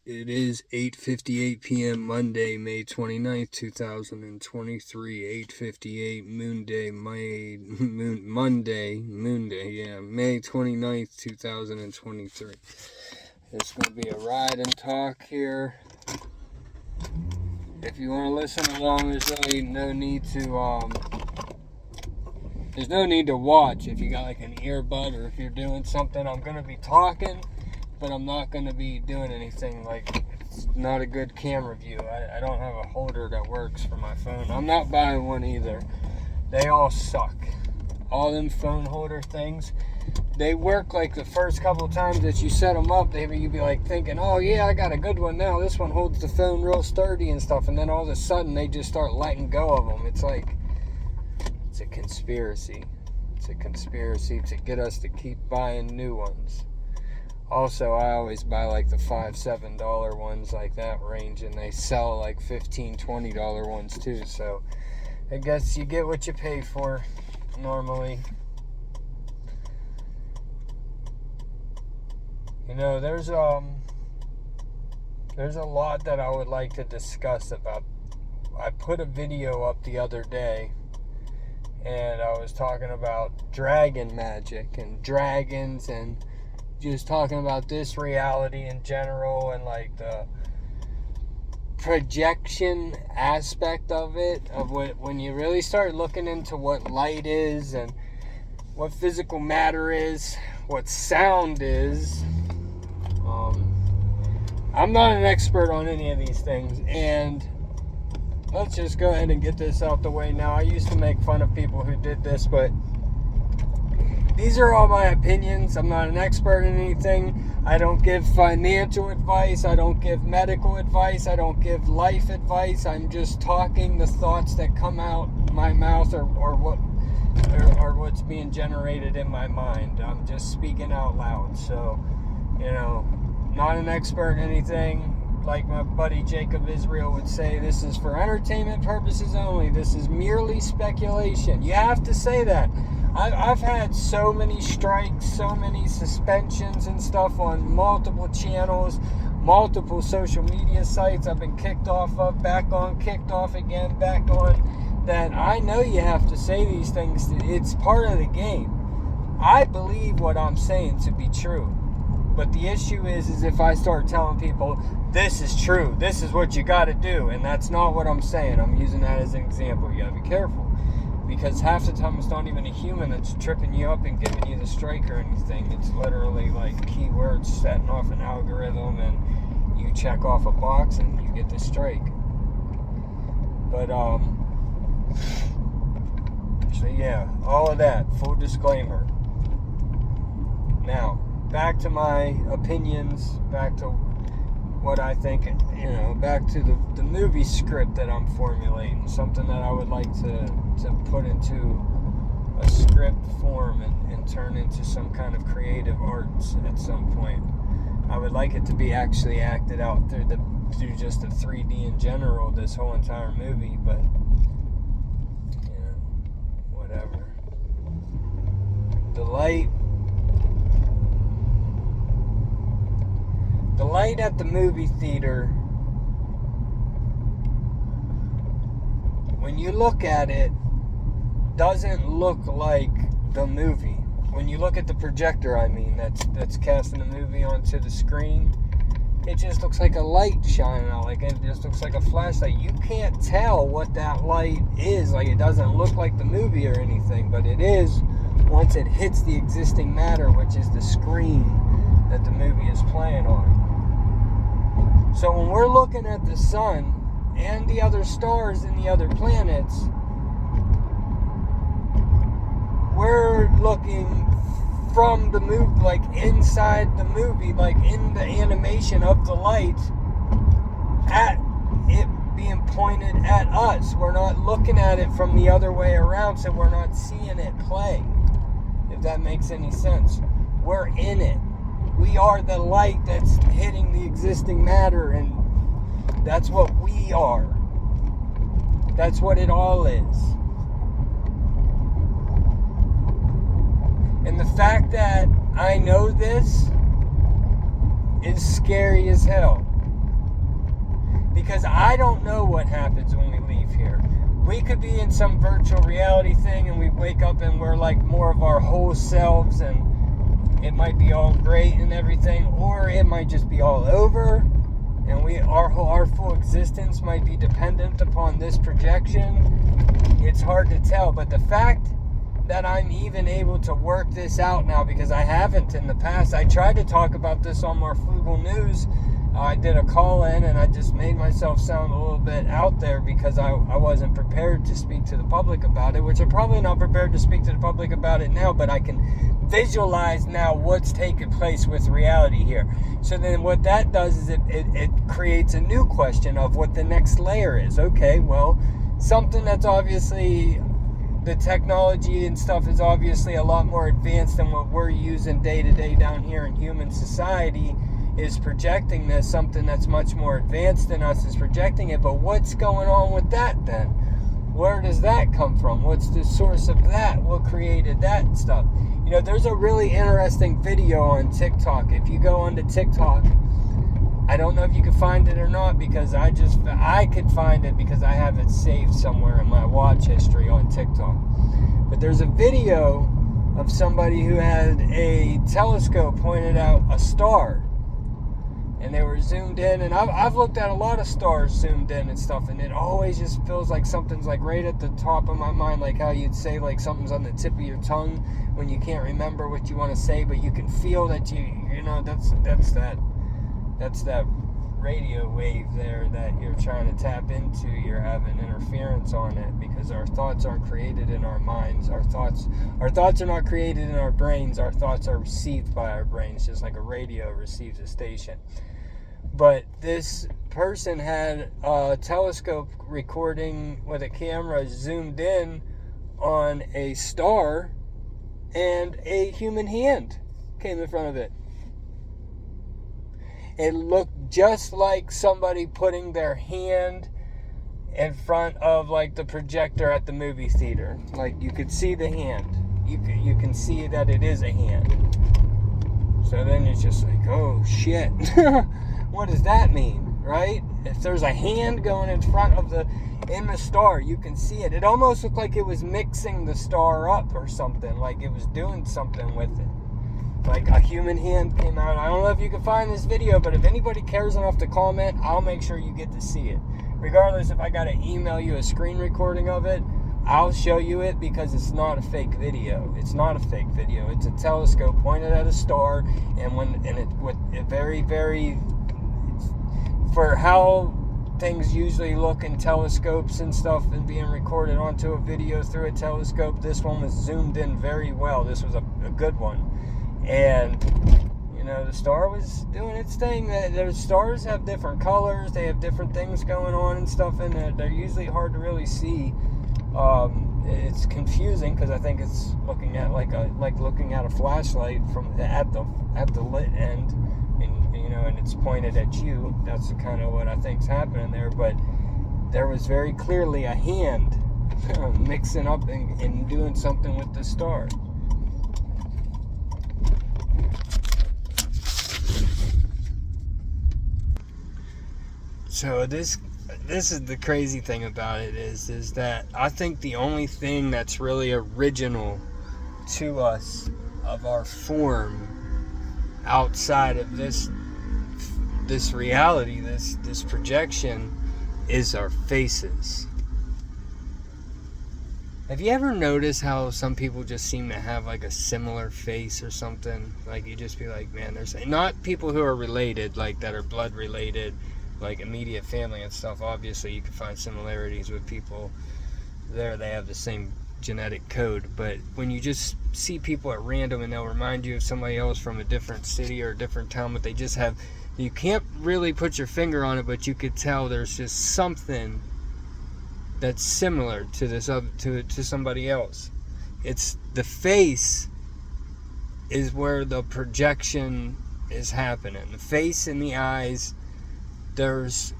It is 8:58 p.m. Monday, May 29th, 2023. 8:58 Monday, May 29th, 2023. It's going to be a ride and talk here. If you want to listen along, there's no need to watch. If you got like an earbud or if you're doing something, I'm going to be talking, but I'm not going to be doing anything. Like, it's not a good camera view. I don't have a holder that works for my phone. I'm not buying one either. They all suck. All them phone holder things, they work like the first couple times that you set them up. You'd be like thinking, oh yeah, I got a good one now. This one holds the phone real sturdy and stuff. And then all of a sudden they just start letting go of them. It's like, it's a conspiracy. It's a conspiracy to get us to keep buying new ones. Also, I always buy like the $5, $7 ones, like that range, and they sell like $15, $20 ones too. So I guess you get what you pay for normally. You know, there's a lot that I would like to discuss about. I put a video up the other day, and I was talking about dragon magic and dragons, and just talking about this reality in general, and like the projection aspect of it, of when you really start looking into what light is and what physical matter is, what sound is. I'm not an expert on any of these things, and let's just go ahead and get this out the way now. I used to make fun of people who did this, but these are all my opinions. I'm not an expert in anything. I don't give financial advice. I don't give medical advice. I don't give life advice. I'm just talking the thoughts that come out my mouth or what's being generated in my mind. I'm just speaking out loud. So, you know, not an expert in anything. Like my buddy Jacob Israel would say, this is for entertainment purposes only. This is merely speculation. You have to say that. I've had so many strikes, so many suspensions and stuff on multiple channels, multiple social media sites. I've been kicked off of, back on, kicked off again, back on. That I know you have to say these things. It's part of the game. I believe what I'm saying to be true. But the issue is if I start telling people, this is true, this is what you got to do, and that's not what I'm saying. I'm using that as an example. You got to be careful. Because half the time it's not even a human that's tripping you up and giving you the strike or anything. It's literally like keywords setting off an algorithm, and you check off a box and you get the strike. But, so yeah, all of that, full disclaimer. Now, back to my opinions, back to what I think, you know, back to the movie script that I'm formulating, something that I would like to put into a script form and turn into some kind of creative arts at some point. I would like it to be actually acted out through just the 3D in general, this whole entire movie, but, you know, whatever. The light at the movie theater, when you look at it, doesn't look like the movie. When you look at the projector, I mean, that's casting the movie onto the screen, it just looks like a light shining out. Like, it just looks like a flashlight. You can't tell what that light is. Like, it doesn't look like the movie or anything, but it is once it hits the existing matter, which is the screen that the movie is playing on. So when we're looking at the sun and the other stars and the other planets, we're looking from the movie, like inside the movie, like in the animation of the light, at it being pointed at us. We're not looking at it from the other way around, so we're not seeing it play, if that makes any sense. We're in it. We are the light that's hitting the existing matter, and that's what we are. That's what it all is. And the fact that I know this is scary as hell. Because I don't know what happens when we leave here. We could be in some virtual reality thing and we wake up and we're like more of our whole selves, and it might be all great and everything, or it might just be all over, and our full existence might be dependent upon this projection. It's hard to tell, but the fact that I'm even able to work this out now, because I haven't in the past. I tried to talk about this on More Frugal News. I did a call-in, and I just made myself sound a little bit out there because I wasn't prepared to speak to the public about it, which I'm probably not prepared to speak to the public about it now, but I can visualize now what's taking place with reality here. So then what that does is it creates a new question of what the next layer is. Okay, well, something that's obviously, the technology and stuff is obviously a lot more advanced than what we're using day to day down here in human society, is projecting this. Something that's much more advanced than us is projecting it. But what's going on with that then? Where does that come from? What's the source of that? What created that stuff? You know, there's a really interesting video on TikTok. If you go onto TikTok, I don't know if you can find it or not, because I could find it because I have it saved somewhere in my watch history on TikTok. But there's a video of somebody who had a telescope pointed out a star, and they were zoomed in, and I've looked at a lot of stars zoomed in and stuff, and it always just feels like something's like right at the top of my mind, like how you'd say like something's on the tip of your tongue when you can't remember what you want to say, but you can feel that you know, that's that radio wave there that you're trying to tap into. You're having interference on it, because our thoughts aren't created in our minds. Our thoughts are not created in our brains. Our thoughts are received by our brains, just like a radio receives a station. But this person had a telescope recording with a camera zoomed in on a star, and a human hand came in front of it. It looked just like somebody putting their hand in front of like the projector at the movie theater. Like you could see the hand. You can see that it is a hand. So then it's just like, oh shit. What does that mean, right? If there's a hand going in front of the star, you can see it. It almost looked like it was mixing the star up or something, like it was doing something with it. Like a human hand came out. I don't know if you can find this video, but if anybody cares enough to comment, I'll make sure you get to see it. Regardless if I got to email you a screen recording of it, I'll show you it, because it's not a fake video. It's not a fake video. It's a telescope pointed at a star, and it with a very, very, for how things usually look in telescopes and stuff and being recorded onto a video through a telescope, this one was zoomed in very well. This was a good one. And, you know, the star was doing its thing. The stars have different colors. They have different things going on and stuff, and they're usually hard to really see. It's confusing, because I think it's looking at like looking at a flashlight from at the lit end, and you know, and it's pointed at you. That's kind of what I think's happening there. But there was very clearly a hand mixing up and doing something with the star. So this is the crazy thing about it is that I think the only thing that's really original to us of our form outside of this reality, this projection, is our faces. Have you ever noticed how some people just seem to have like a similar face or something? Like you just be like, man, there's not people who are related, like that are blood related, like immediate family and stuff. Obviously you can find similarities with people there, they have the same genetic code, but when you just see people at random and they'll remind you of somebody else from a different city or a different town, but they just have, you can't really put your finger on it, but you could tell there's just something that's similar to this to somebody else. It's the face is where the projection is happening. The face and the eyes, there's,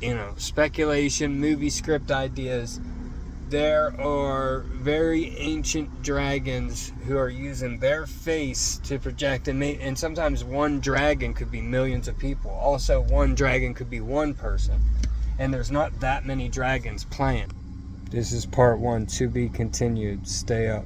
you know, speculation, movie script ideas, there are very ancient dragons who are using their face to project, and sometimes one dragon could be millions of people. Also, one dragon could be one person, and there's not that many dragons playing. This is part 1, to be continued. Stay up.